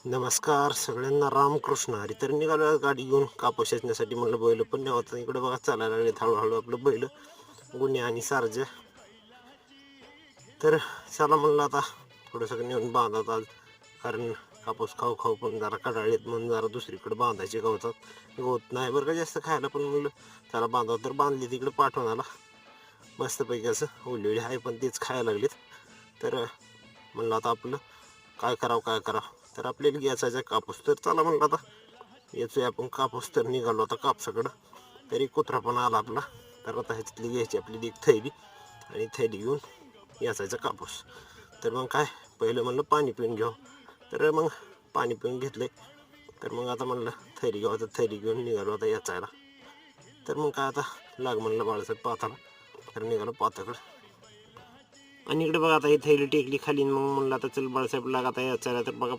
नमस्कार सगळ्यांना, रामकृष्ण हरी. तर निघालो गाडी घेऊन कापूस वेचण्यासाठी. म्हणलं बैल पण नाही होता इकडे बघा, चालायला लागलेत हळूहळू आपलं बैल, गुन्हे आणि सारजे. तर चला म्हणलं आता थोडंसं नेऊन बांधत आज, कारण कापूस खाऊ खाऊ पण जरा कडाळीत, म्हणून जरा दुसरीकडे बांधायचे. गवत नाही बरं का जास्त खायला, पण म्हणलं त्याला बांधावं. तर बांधली तिकडे पाठवणाला मस्तपैकी असं ओली आहे, पण तेच खायला लागलीत. तर म्हणलं आता आपलं काय करावं. तर आपल्याला घ्यायचा कापूस. तर चला म्हणलं आता याचोय आपण कापूस. तर निघालो आता कापसाकडं. तरी कुत्रा पण आला आपला. तर आता ह्याच्यातली घ्यायची आपली एक थैली, आणि थैली घेऊन याचायचा कापूस. तर मग काय, पहिलं म्हणलं पाणी पिऊन घ्यावं. तर मग पाणी पिऊन घेतलंय. तर मग आता म्हणलं थैली घ्यावं. तर थैली घेऊन निघालो आता याचायला. तर मग काय आता लाग म्हणलं बाळासाहेब पाताला. तर निघालो पाताकडं. आणि इकडे बघा आता ही थैली टेकली खाली. मग म्हणलं आता चल बाळासाहेब लाग आता याचायला. तर बघा